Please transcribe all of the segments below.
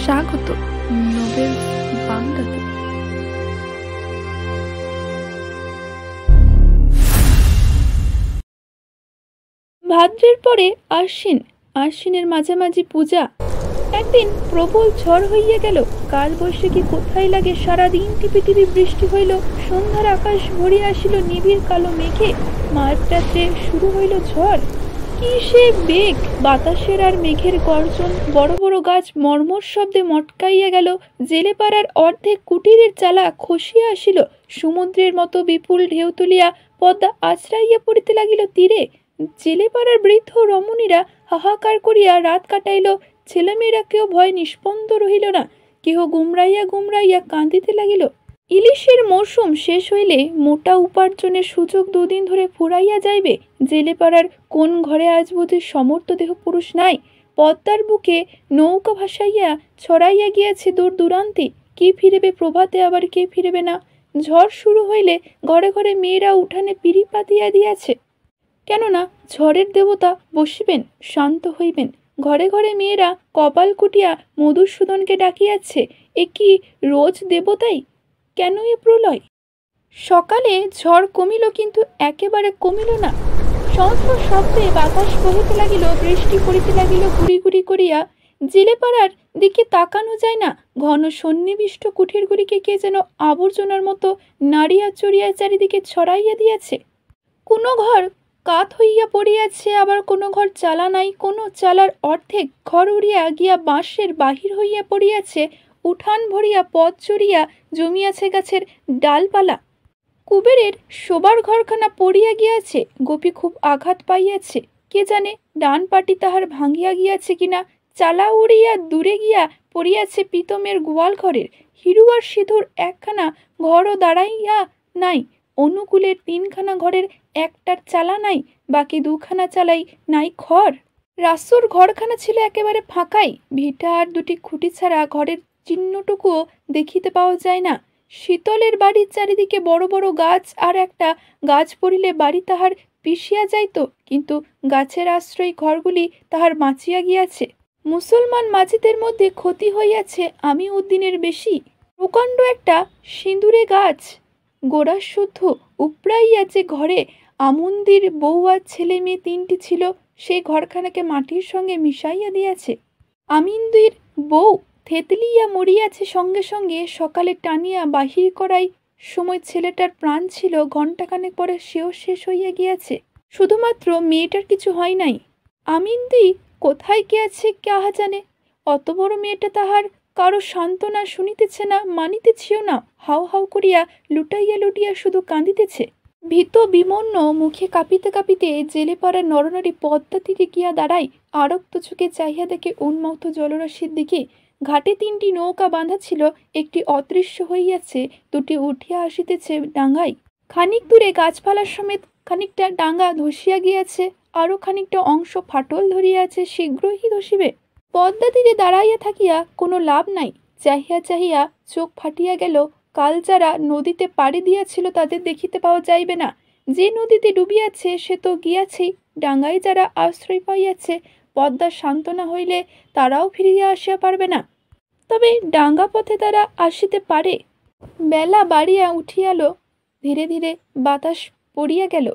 স্বাগত নোবেল বাংলাতে। ভাদ্রের পরে আশ্বিন, আশ্বিনের মাঝামাঝি পূজা। একদিন প্রবল ঝড় হইয়া গেল, কাল বৈশাখী কোথায় লাগে, সারাদিন টিপি বৃষ্টি হইল, সন্ধ্যার আকাশ ভরিয়া আসিল নিবিড় কালো মেঘে, মাঝরাত্রে শুরু হইল ঝড়। কি সে বেগ, বাতাসের আর মেঘের গর্জন, বড় বড় গাছ মর্মর শব্দে মটকাইয়া গেল, জেলেপাড়ার অর্ধেক কুটিরের চালা খসিয়া আসিল, সমুদ্রের মতো বিপুল ঢেউ তুলিয়া পদ্মা আছড়াইয়া পড়িতে লাগিল তীরে। জেলেপাড়ার বৃদ্ধ রমণীরা হাহাকার করিয়া রাত কাটাইল, ছেলেমেয়েরা কেউ ভয় নিষ্পন্দ রহিল না, কেহ গুমরাইয়া কাঁদিতে লাগিল। ইলিশের মৌসুম শেষ হইলে মোটা উপার্জনের সুযোগ দুদিন ধরে ফুরাইয়া যাইবে। জেলেপাড়ার কোন ঘরে আজ বুঝি সমর্থ দেহ পুরুষ নাই? পদ্মার বুকে নৌকা ভাসাইয়া ছড়াইয়া গিয়াছে দূর দূরান্তে, কে ফিরেবে প্রভাতে, আবার কে ফিরেবে না। ঝড় শুরু হইলে ঘরে ঘরে মেয়েরা উঠানে পিঁড়ি পাতিয়া দিয়াছে, কেননা ঝড়ের দেবতা বসিবেন, শান্ত হইবেন। ঘরে ঘরে মেয়েরা কপাল কুটিয়া মধুসূদনকে ডাকিয়াছে, এ কি রোজ দেবতাই, কেন এ প্রলয়? সকালে ঝড় কমিল, কিন্তু একেবারে কমিল না। সহস্র শব্দে বাতাস বহিতে লাগিল, বৃষ্টি পড়িতে লাগিল গুড়ি গুড়ি করিয়া। জেলেপাড়ার দিকে তাকানো যায় না, ঘন সন্নিবিষ্ট কুঠিরগুলিকে কে যেন আবর্জনার মতো নাড়িয়া চড়িয়া চারিদিকে ছড়াইয়া দিয়াছে। কোনো ঘর কাত হইয়া পড়িয়াছে, আবার কোনো ঘর চালা নাই, কোনো চালার অর্ধেক ঘর উড়িয়া গিয়া বাঁশের বাহির হইয়া পড়িয়াছে, উঠান ভরিয়া পথ চড়িয়া জমিয়াছে গাছের ডালপালা। কুবেরের শোবার ঘরখানা পড়িয়া গিয়াছে, গোপী খুব আঘাত পাইয়াছে, কে জানে ডান পাটি তাহার ভাঙিয়া গিয়াছে কিনা। চালা উড়িয়া দূরে গিয়া পড়িয়াছে পিতমের গোয়াল ঘরের। হিরু আর সিধুর একখানা ঘরও দাঁড়াইয়া নাই, অনুকূলের তিনখানা ঘরের একটার চালা নাই, বাকি দুখানা চালাই নাই খড়। রাসুর ঘরখানা ছিল একেবারে ফাঁকাই, ভিটা আর দুটি খুঁটি ছাড়া ঘরের চিহ্নটুকুও দেখিতে পাওয়া যায় না। শীতলের বাড়ির চারিদিকে বড় বড় গাছ, আর একটা গাছ পড়িলে বাড়ি তাহার পিষিয়া যাইত, কিন্তু গাছের আশ্রয়ী ঘরগুলি তাহার বাঁচিয়া গিয়াছে। মুসলমান মাঝিদের মধ্যে ক্ষতি হইয়াছে আমি উদ্দিনের বেশি। প্রকাণ্ড একটা সিঁদুরে গাছ, গোড়া শুদ্ধ উপড়াইয়া যে ঘরে আমন্দির বউ আর ছেলে মেয়ে তিনটি ছিল, সেই ঘরখানাকে মাটির সঙ্গে মিশাইয়া দিয়াছে। আমিন্দির বউ থেতলিয়া মরিয়াছে, সঙ্গে সঙ্গে সকালে টানিয়া বাহির করাই সময় ছেলেটার প্রাণ ছিল, ঘণ্টাখানেক পরে সেও শেষ হইয়া গিয়াছে। শুধুমাত্র মেয়েটার কিছু হয় নাই। আমিন্দি কোথায় গিয়াছে কাহা জানে। অত বড় মেয়েটা তাহার কারো সান্ত্বনা শুনিতেছে না, মানিতেছেও না, হাউ হাউ করিয়া লুটাইয়া শুধু কাঁদিতেছে। ভীত বিমন্ন মুখে কাঁপিতে কাঁপিতে জেলেপাড়ার নরনারী পদ্মা তীরে গিয়া দাঁড়ায়, আরক্ত চোখে চাহিয়া দেখে উন্মত্ত জলরাশির দিকে। ঘাটে তিনটি নৌকা বাঁধা ছিল, একটি অদৃশ্য হইয়াছে, দুটি উঠিয়া আসিতেছে ডাঙ্গায়। খানিক দূরে গাছপালার সমেত খানিকটা ডাঙ্গা ধসিয়া গিয়াছে, আরও খানিকটা অংশ ফাটল ধরিয়াছে, শীঘ্রই ধসিবে। পদ্মা তীরে দাঁড়াইয়া থাকিয়া কোনো লাভ নাই, চাহিয়া চাহিয়া চোখ ফাটিয়া গেল। কাল যারা নদীতে পাড়ি দিয়াছিল তাদের দেখিতে পাওয়া যাইবে না, যে নদীতে ডুবিয়াছে সে তো গিয়াছেই। ডাঙ্গায় যারা আশ্রয় পাইয়াছে, পদ্মার সান্ত্বনা হইলে তারাও ফিরিয়া আসিয়া পারবে না, তবে ডাঙ্গা পথে তারা আসিতে পারে। বেলা বাড়িয়া উঠিয়াল, ধীরে ধীরে বাতাস পড়িয়া গেল,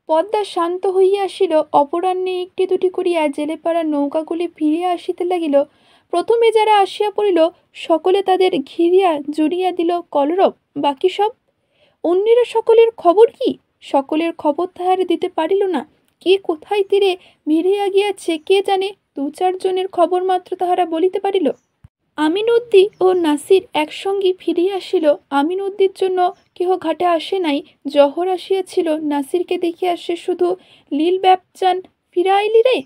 পদ্মা শান্ত হইয়া আসিল। অপরাহ্নে একটি দুটি করিয়া জেলেপাড়ার নৌকাগুলি ফিরিয়া আসিতে লাগিল। প্রথমে যারা আসিয়া পড়িল, সকলে তাদের ঘিরিয়া জুড়িয়া দিল কলরব। বাকি সব অন্যেরা সকলের খবর কি? সকলের খবর তাহারা দিতে পারিল না। কে কোথায় তীরে ভিড়িয়া গিয়াছে কে জানে, দু চারজনের খবর মাত্র তাহারা বলিতে পারিল। আমিন উদ্দি ও নাসির একসঙ্গে ফিরিয়া আসিল। আমিন উদ্দির জন্য কেহ ঘাটে আসে নাই, জহর আসিয়াছিল। নাসিরকে দেখিয়া সে শুধু লীল ব্যাপচান, ফিরা আইলি রে,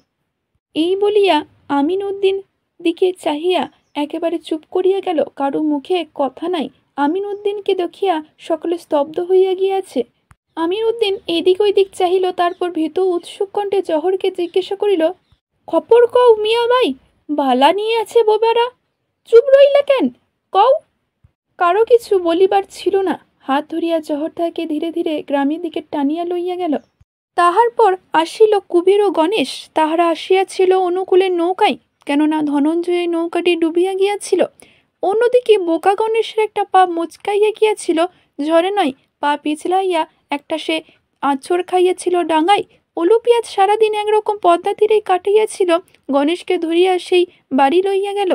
এই বলিয়া আমিন উদ্দিন দিকে চাহিয়া একেবারে চুপ করিয়া গেল। কারো মুখে কথা নাই। আমিন উদ্দিনকে দেখিয়া সকলে স্তব্ধ হইয়া গিয়াছে। আমিন উদ্দিন এদিক ওইদিক চাহিল, তারপর ভীত উৎসুক কণ্ঠে জহরকে জিজ্ঞাসা করিল, খবর কও মিয়া ভাই, ভালা নিয়ে আছে বোবারা, চুপ রইলা কেন, কও। কারো কিছু বলিবার ছিল না। হাত ধরিয়া জহর তাহাকে ধীরে ধীরে গ্রামের দিকে টানিয়া লইয়া গেল। তাহার পর আসিল কুবের ও গণেশ, তাহারা আসিয়াছিল অনুকূলের নৌকায়। কেননা ধনঞ্জয়ের নৌকাটি ডুবিয়া গিয়াছিল। অন্যদিকে বোকা গণেশের একটা পা মুচকাইয়া গিয়াছিল, ঝড়ে নয় পা পিছলাইয়া একটা সে আঁচড় খাইয়াছিল ডাঙায়। ওলু পেঁয়াজ সারাদিন একরকম পদ্মা তীরেই কাটাইয়াছিল, গণেশকে ধরিয়া সেই বাড়ি লইয়া গেল।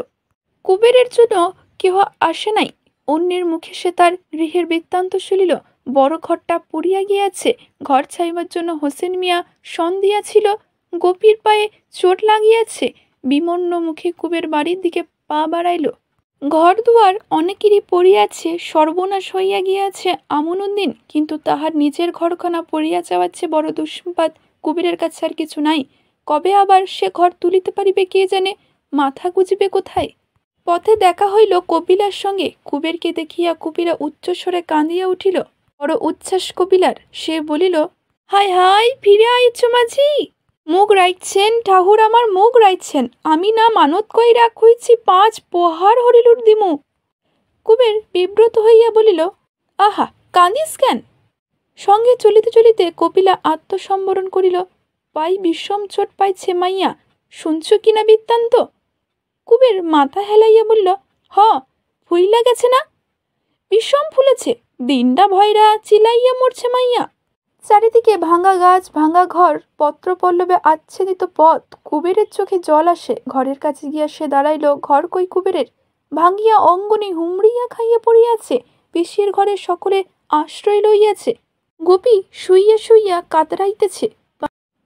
কুবেরের জন্য কেহ আসে নাই, অন্যের মুখে সে তার গৃহের বৃত্তান্ত শুনিল। বড় ঘরটা পুড়িয়া গিয়াছে, ঘর ছাইবার জন্য হোসেন মিয়া সন দিয়াছিল, গোপীর পায়ে চোট লাগিয়াছে। বিমর্ণ মুখে কুবের বাড়ির দিকে পা বাড়াইল। ঘর দুয়ার অনেকেরই পড়িয়াছে, সর্বনাশ হইয়া গিয়াছে আমনুদ্দিন, কিন্তু তাহার নিজের ঘরখানা পড়িয়া যাওয়াচ্ছে বড় দুঃসংবাদ। কুবেরের কাছে আর কিছু নাই, কবে আবার সে ঘর তুলিতে পারিবে কে জানে, মাথা গুজিবে কোথায়। পথে দেখা হইল কপিলার সঙ্গে। কুবেরকে দেখিয়া কপিলা উচ্চস্বরে কাঁদিয়া উঠিল। বড় উচ্ছ্বাস কপিলার। সে বলিল, হায় হায়, ফিরে আইছ মাঝি, মুখ রাখছেন ঠাকুর, আমার মুখ রাখছেন, আমি না মানত কই রাখুইছি 5 পোহার হরিলুর দিমু। কুবের বিব্রত হইয়া বলিল, আহা, কাঁদিস কেন? সঙ্গে চলিতে চলিতে কপিলা আত্মসম্বরণ করিল, পাই বিষম চোট পাইছে মাইয়া, শুনছ কিনা বৃত্তান্ত? কুবের মাথা হেলাইয়া বলিল, হ, ফুইলা গেছে না, বিষম ফুলেছে, দিনটা ভয়রা চিলাইয়া মরছে মাইয়া। চারিদিকে ভাঙা গাছ, ভাঙা ঘর, পত্র পল্লবে আচ্ছাদিত পথ। কুবেরের চোখে জল আসে। ঘরের কাছে গিয়া সে দাঁড়াইল। ঘর কই কুবেরের? ভাঙিয়া অঙ্গনে হুমড়িয়া খাইয়া পড়িয়াছে। পিসির ঘরে সকলে আশ্রয় লইয়াছে। গোপী শুইয়া শুইয়া কাতরাইতেছে।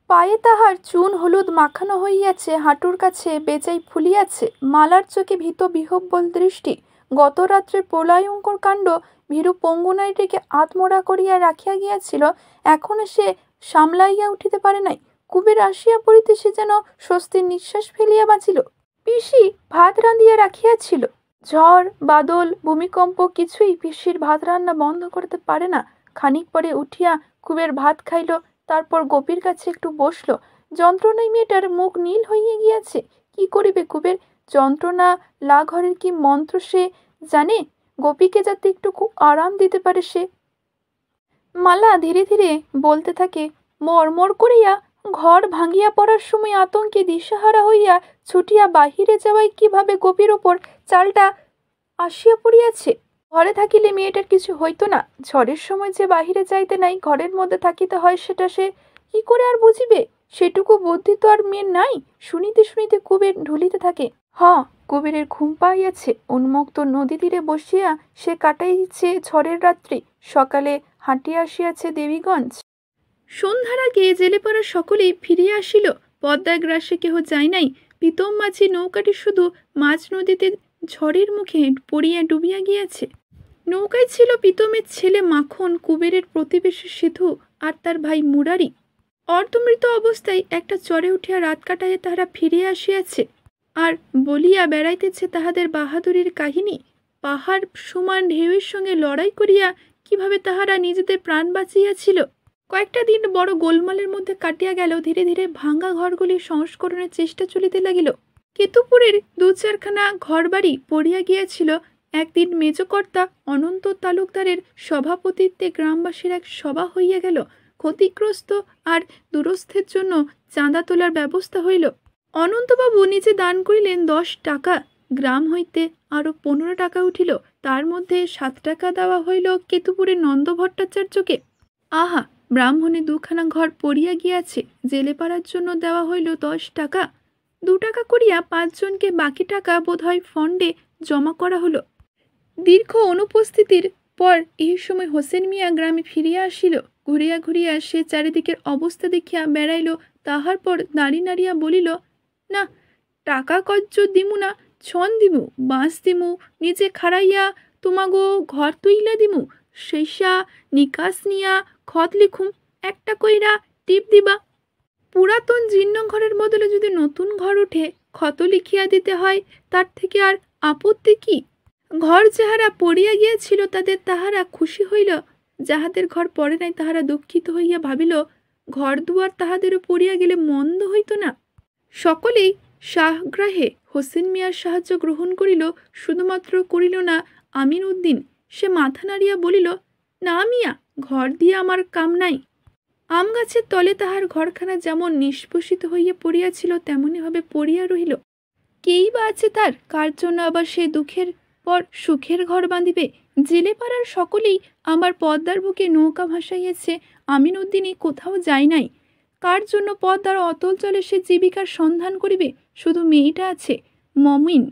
পায়ে তাহার চুন হলুদ মাখানো হইয়াছে, হাঁটুর কাছে বেজাই ফুলিয়াছে। মালার চোখে ভীত বিহব্বল দৃষ্টি। গত রাত্রে প্রলয়ঙ্কর কাণ্ড ভীরু পঙ্গু নারীটিকে আত্মরা করিয়া রাখিয়া গিয়াছিল, এখনো সে সামলাইয়া উঠিতে পারে নাই। কুবের আসিয়া পড়িতে সে যেন স্বস্তির নিঃশ্বাস ফেলিয়া বাঁচিল। পিসি ভাত রাঁধিয়া রাখিয়াছিল। ঝড় বাদল ভূমিকম্প কিছুই পিসির ভাত রান্না বন্ধ করতে পারে না। খানিক পরে উঠিয়া কুবের ভাত খাইল, তারপর গোপীর কাছে একটু বসল। যন্ত্রণায় মেয়েটার মুখ নীল হইয়া গিয়াছে। কি করিবে কুবের? যন্ত্রণা লাঘরের কি মন্ত্র সে জানে? গোপীকে যাতে একটু খুব আরাম দিতে পারে সে। মালা ধীরে ধীরে বলতে থাকে, মরমর করিয়া ঘর ভাঙিয়া পড়ার সময় আতঙ্কে দিশাহারা হইয়া ছুটিয়া বাহিরে যাওয়ায় কিভাবে গোপীর ওপর চালটা আসিয়া পড়িয়াছে। ঘরে থাকিলে মেয়েটার কিছু হইতো না, ঝড়ের সময় যে বাহিরে যাইতে নাই, ঘরের মধ্যে থাকিতে হয়, সেটা সে কি করে আর বুঝিবে? সেটুকু বুদ্ধি তো আর মেয়ের নাই। শুনিতে শুনিতে কুবের ঢুলিতে থাকে। কুবেরের ঘুম পাইয়াছে। উন্মুক্ত নদী তীরে বসিয়া সে কাটাইছে ঝড়ের রাত্রি। সকালে হাঁটিয়া আসিয়াছে দেবীগঞ্জ। সন্ধ্যার আগে জেলেপাড়া সকলেই ফিরিয়া আসিল। পদ্মায় গ্রাসে কেহ যায় নাই। পিতম মাঝি নৌকাটি শুধু মাঝ নদীতে ঝড়ের মুখে পড়িয়া ডুবিয়া গিয়াছে। নৌকায় ছিল পিতমের ছেলে মাখন, কুবেরের প্রতিবেশী সিধু আর তার ভাই মুরারি। অর্ধমৃত অবস্থায় একটা চরে উঠিয়া রাত কাটাইয়া তাহারা ফিরিয়া আসিয়াছে, আর বলিয়া বেড়াইতেছে তাহাদের বাহাদুরির কাহিনী। পাহাড় সমান ঢেউয়ের সঙ্গে লড়াই করিয়া কিভাবে তাহারা নিজেদের প্রাণ বাঁচিয়াছিল। কয়েকটা দিন বড় গোলমালের মধ্যে কাটিয়া গেল। ধীরে ধীরে ভাঙ্গা ঘরগুলির সংস্করণের চেষ্টা চলিতে লাগিল। কেতুপুরের 2-4খানা ঘরবাড়ি পড়িয়া গিয়াছিল। একদিন মেজকর্তা অনন্ত তালুকদারের সভাপতিত্বে গ্রামবাসীর এক সভা হইয়া গেল। ক্ষতিগ্রস্ত আর দুরস্থের জন্য চাঁদা তোলার ব্যবস্থা হইল। অনন্তবাবু নিজে দান করিলেন 10 টাকা। গ্রাম হইতে আরও 15 টাকা উঠিল। তার মধ্যে 7 টাকা দেওয়া হইল কেতুপুরের নন্দ ভট্টাচার্যকে। আহা, ব্রাহ্মণে 2খানা ঘর পড়িয়া গিয়াছে। জেলে পাড়ার জন্য দেওয়া হইল 10 টাকা। 2 টাকা করিয়া 5 জনকে বাকি টাকা বোধহয় ফন্ডে জমা করা হলো। দীর্ঘ অনুপস্থিতির পর এই সময় হোসেন মিয়া গ্রামে ফিরিয়া আসিল। ঘুরিয়া ঘুরিয়া সে চারিদিকের অবস্থা দেখিয়া বেড়াইল। তাহার পর দাঁড়ি নাড়িয়া বলিল, না, টাকা কজ্জ দিমু না, ছন দিমু, বাঁশ দিমু, নিজে খাড়াইয়া তোমাগো ঘর তুইলা দিমু, শেষা নিকাশ নিয়া খত লিখুম, একটা কইরা টিপ দিবা। পুরাতন জীর্ণ ঘরের বদলে যদি নতুন ঘর উঠে ক্ষত লিখিয়া দিতে হয়, তার থেকে আর আপত্তি কি? ঘর যাহারা পড়িয়া গিয়াছিল তাদের তাহারা খুশি হইল, যাহাদের ঘর পড়ে নাই তাহারা দুঃখিত হইয়া ভাবিল, ঘর দুয়ার তাহাদেরও পড়িয়া গেলে মন্দ হইত না। সকলেই সাগ্রাহে হোসেন মিয়ার সাহায্য গ্রহণ করিল। শুধুমাত্র করিল না আমিন উদ্দিন। সে মাথা নাড়িয়া বলিল, না মিয়া, ঘর দিয়ে আমার কাম নাই। আম গাছের তলে তাহার ঘরখানা যেমন নিষ্পোষিত হইয়া পড়িয়াছিল তেমনি ভাবে পড়িয়া রহিল। কেই বা আছে তার, কার জন্য আবার সে দুঃখের পর সুখের ঘর বাঁধিবে? জেলে পাড়ার সকলেই আমার পদ্মার বুকে নৌকা ভাসাইয়েছে, আমিন উদ্দিনই কোথাও যায় নাই। কার জন্য পদ্মার অতল জলে সে জীবিকার সন্ধান করিবে? শুধু মেয়েটা আছে, মমিন।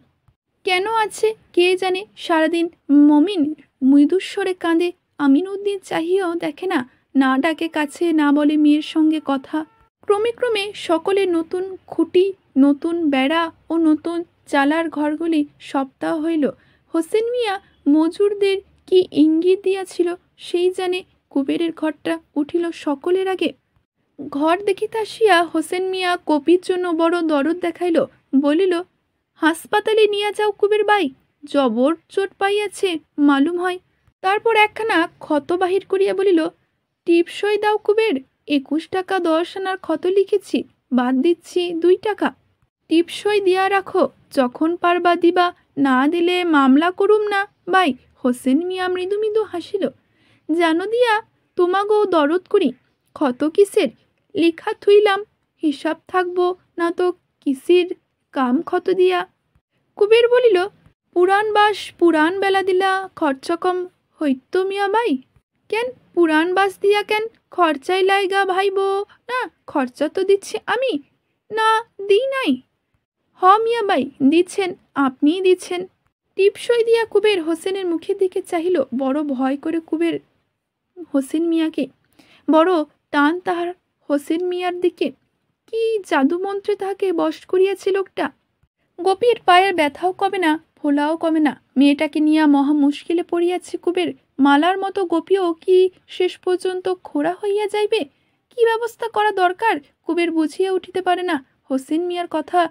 কেন আছে কে জানে? সারাদিন মমিন মৃদুস্বরে কাঁদে। আমিন উদ্দিন চাহিয়েও দেখে না, না ডাকে কাছে, না বলে মেয়ের সঙ্গে কথা। ক্রমে ক্রমে সকলের নতুন খুঁটি, নতুন বেড়া ও নতুন চালার ঘরগুলি সপ্তাহ হইল। হোসেন মিয়া মজুরদের কি ইঙ্গিত দিয়াছিল সেই জানে। কুবেরের ঘরটা উঠিল সকলের আগে। ঘর দেখিতে আসিয়া হোসেন মিয়া কপির জন্য বড় দরদ দেখাইল। বলিল, হাসপাতালে নিয়ে যাও কুবের বাই, জবর চোট পাইয়াছে মালুম হয়। তারপর একখানা ক্ষত বাহির করিয়া বলিল, টিপসই দাও কুবের, 21 টাকা 10 আনার ক্ষত লিখেছি, বাদ দিচ্ছি 2 টাকা। টিপসই দিয়া রাখো, যখন পারবা দিবা, না দিলে মামলা করুম না বাই। হোসেন মিয়া মৃদু মৃদু হাসিল। জানো দিয়া তোমাগো দরদ করি, ক্ষত কিসের, লিখা থুইলাম, হিসাব থাকবো না তো কিসির কাম ক্ষত দিয়া। কুবের বলিল, পুরাণ বাস পুরাণ বেলা দিলা খরচা কম হইত মিয়া বাই। কেন পুরাণ বাস দিয়া কেন খরচাই লাইগা ভাইব না? খরচা তো দিচ্ছি আমি, না দিই নাই? হ মিয়া বাই, দিচ্ছেন, আপনিই দিচ্ছেন। টিপসই দিয়া কুবের হোসেনের মুখের দিকে চাহিল। বড় ভয় করে কুবের হোসেন মিয়াকে, বড় টান তাহার হোসেন মিয়ার দিকে। কি জাদুমন্ত্রে তাহাকে বশ করিয়াছে লোকটা। গোপীর পায়ের ব্যথাও কমে না, ফোলাও কমে না। মেয়েটাকে নিয়ে মহা মুশকিলে পড়িয়াছে কুবের। মালার মতো গোপীও কি শেষ পর্যন্ত খোড়া হইয়া যাইবে? কি ব্যবস্থা করা দরকার কুবের বুঝিয়া উঠিতে পারে না। হোসেন মিয়ার কথা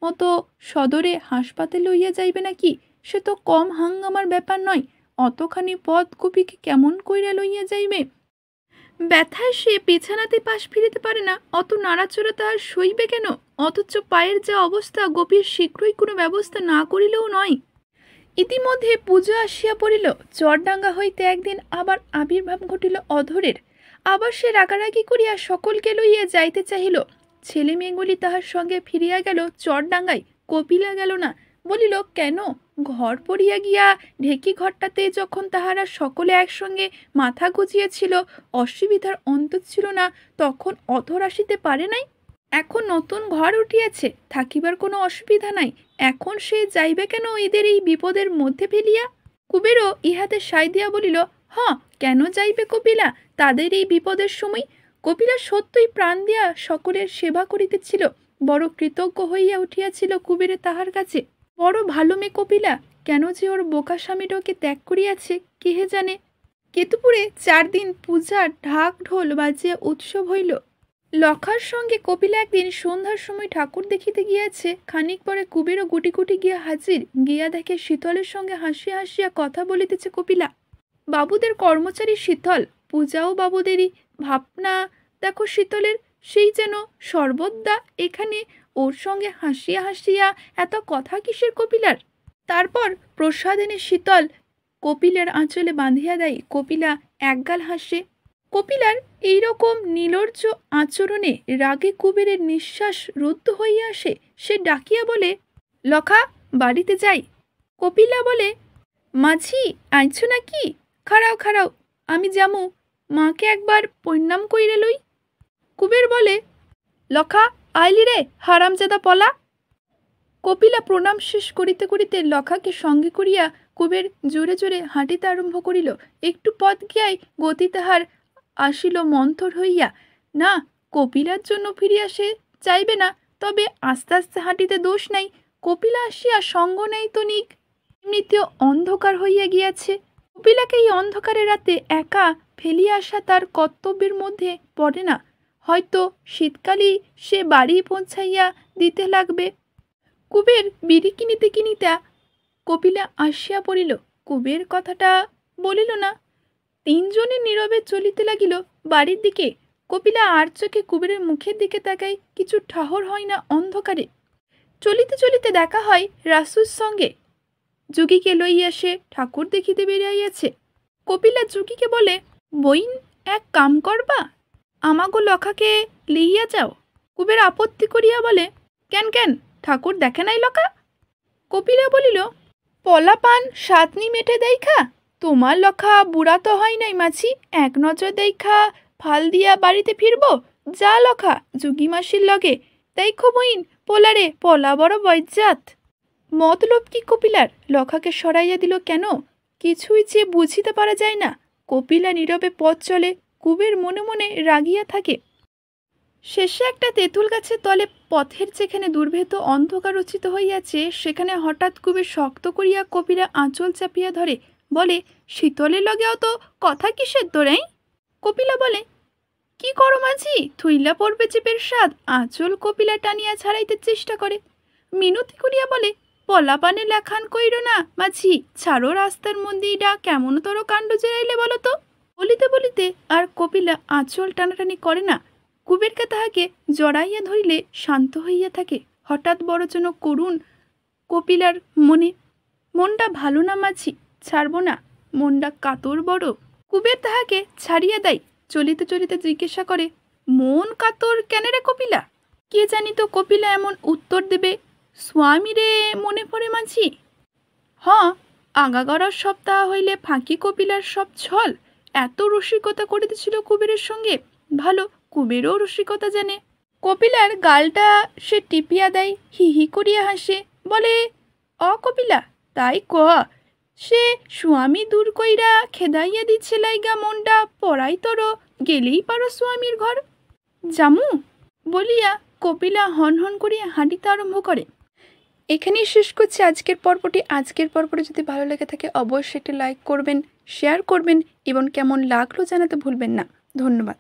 মতো সদরে হাসপাতালে লইয়া যাইবে নাকি? সে তো কম হাঙ্গামার ব্যাপার নয়। অতখানি পথ গোপীকে কেমন কইরা লইয়া যাইবে? ব্যথায় সে বিছানাতে পাশ ফিরিতে পারে না, অত নাড়াচড়া তাহার সইবে কেন? অথচ পায়ের যা অবস্থা, গোপীর শীঘ্রই কোনো ব্যবস্থা না করিলেও নয়। ইতিমধ্যে পুজো আসিয়া পড়িল। চরডাঙ্গা হইতে একদিন আবার আবির্ভাব ঘটিল অধরের। আবার সে রাগারাগি করিয়া সকলকে লইয়া যাইতে চাহিল। ছেলে মেয়েগুলি তাহার সঙ্গে ফিরিয়া গেল চরডাঙ্গায়, কপিলা গেল না। বলিল, কেন? ঘর পড়িয়া গিয়া ঢেকি ঘরটাতে যখন তাহারা সকলে একসঙ্গে মাথা গুজিয়েছিল, অসুবিধার অন্ত ছিল না, তখন অধর আসিতে পারে নাই? এখন নতুন ঘর উঠিয়াছে, থাকিবার কোনো অসুবিধা নাই, এখন সে যাইবে কেন এদের এই বিপদের মধ্যে ফেলিয়া? কুবেরও ইহাতে সায় দিয়া বলিল, কেন যাইবে কপিলা তাদের এই বিপদের সময়? কপিলা সত্যই প্রাণ দিয়া সকলের সেবা করিতেছিল, বড় কৃতজ্ঞ হইয়া উঠিয়াছিল কুবেরে তাহার কাছে। বড় ভালো মেয়ে কপিলা, কেন যে ওর বোকা স্বামীটাকে ত্যাগ করিয়াছে কেহে জানে। কেতুপুরে 4 দিন পূজা ঢাক ঢোল বাজিয়া উৎসব হইল। লখার সঙ্গে কপিলা একদিন সন্ধ্যার সময় ঠাকুর দেখিতে গিয়াছে। খানিক পরে কুবেরও গুটি গুটি গিয়া হাজির। গিয়া দেখে শীতলের সঙ্গে হাসিয়া হাসিয়া কথা বলিতেছে কপিলা। বাবুদের কর্মচারী শীতল, পূজাও বাবুদেরই। ভাবনা দেখো শীতলের, সেই যেন সর্বদা এখানে, ওর সঙ্গে হাসিয়া হাসিয়া এত কথা কিসের কপিলার? তারপর প্রসাদ এনে শীতল কপিলার আঁচলে বাঁধিয়া দেয়। কপিলা একগাল হাসে। কপিলার এইরকম নির্লজ্জ আচরণে রাগে কুবেরের নিঃশ্বাস রুদ্ধ হইয়া আসে। সে ডাকিয়া বলে, লখা, বাড়িতে যাই। কপিলা বলে, মাঝি আইছ নাকি? খাড়াও খাড়াও, আমি যামু, মাকে একবার প্রণাম কইরে লই। কুবের বলে, লখা, আইলি রে হারামজাদা পলা। কপিলা প্রণাম শেষ করিতে করিতে লখাকে সঙ্গে করিয়া কুবের জোরে জোরে হাঁটিতে আরম্ভ করিল। একটু পথ গিয়াই গতি তাহার আসিল মন্থর হইয়া। না, কপিলার জন্য ফিরিয়া সে চাইবে না, তবে আস্তে আস্তে হাঁটিতে দোষ নাই। কপিলা আসিয়া সঙ্গ নেই তো নিক, এমনিতেও অন্ধকার হইয়া গিয়াছে। কপিলাকে এই অন্ধকারের রাতে একা ফেলিয়া আসা তার কর্তব্যের মধ্যে পড়ে না। হয়তো শীতকালেই সে বাড়ি পৌঁছাইয়া দিতে লাগবে। কুবের বিড়ি কিনিতে কিনিতে কপিলা আসিয়া পড়িল। কুবের কথাটা বলিল না। 3 জনে নীরবে চলিতে লাগিল বাড়ির দিকে। কপিলা আর চোখে কুবেরের মুখের দিকে তাকায়, কিছু ঠাহর হয় না অন্ধকারে। চলিতে চলিতে দেখা হয় রাসুর সঙ্গে। যোগীকে লইয়া সে ঠাকুর দেখিতে বেরিয়াইয়াছে। কপিলা যোগীকে বলে, বইন এক কাম করবা, আমাগো লখাকে লইয়া যাও। কুবের আপত্তি করিয়া বলে, কেন কেন, ঠাকুর দেখে নাই লখা? কপিলা বলিল, পলা পান সাতনি মেটে দেখা, তোমার লখা বুড়া তো হয় নাই মাছি, এক নজর দেখা ফাল দিয়া বাড়িতে ফিরব, যা লখা যুগি মাসির লগে, দেখো বইন পোলারে, পলা বড় বজ্জাত। মতলব কি কপিলার? লখাকে সরাইয়া দিল কেন? কিছুই যে বুঝিতে পারা যায় না। কপিলা নীরবে পথ চলে, কুবের মনে মনে রাগিয়া থাকে। শেষে একটা তেঁতুল গাছের তলে পথের যেখানে দুর্ভেদ্য অন্ধকার রচিত হইয়াছে, সেখানে হঠাৎ কুবের শক্ত করিয়া কপিলা আঁচল চাপিয়া ধরে, বলে, শীতলের লগেও তো কথা কিসের তোরাই? কপিলা বলে, কি করো মাঝি, থুইলা পড়বে চেপের স্বাদ। আঁচল কপিলা টানিয়া ছাড়াইতে চেষ্টা করে। মিনতি করিয়া বলে, পলা পানে লেখান কইর না মাঝি, ছাড়ো রাস্তার মন্দিরা, কেমন তোর কাণ্ড জেরাইলে বলো তো। বলিতে বলিতে আর কপিলা আঁচল টানাটানি করে না। কুবেরকে তাহাকে জড়াইয়া ধরিলে শান্ত হইয়া থাকে। হঠাৎ বড় যেন করুণ কপিলার মনে। মনটা ভালো না মাঝি, ছাড়ব না, মনটা কাতর বড়। কুবের তাহাকে ছাড়িয়া দেয়। চলিতে চলিতে জিজ্ঞাসা করে, মন কাতর কেন রে কপিলা? কে জানি তো কপিলা এমন উত্তর দেবে। স্বামী রে মনে পড়ে মাঝি। আগাগড়ার সপ্তাহ হইলে ফাঁকি কপিলার সব ছল। এত রসিকতা করিতেছিল কুবেরের সঙ্গে, ভালো কুবেরও রসিকতা জানে। কপিলার গালটা সে টিপিয়া দেয়, হি হি করিয়া হাসে, বলে, কপিলা তাই ক, সে স্বামী দূর কইরা খেদাইয়া দিচ্ছে লাইগা মনটা পড়াই তোর, গেলেই পারো স্বামীর ঘর। জামু বলিয়া কপিলা হন হন করিয়া হাঁটিতে আরম্ভ করে। এখানেই শেষ করছি আজকের পর্বটি। আজকের পর্বটি যদি ভালো লেগে থাকে অবশ্যই একটি লাইক করবেন, শেয়ার করবেন এবং কেমন লাগলো জানাতে ভুলবেন না। ধন্যবাদ।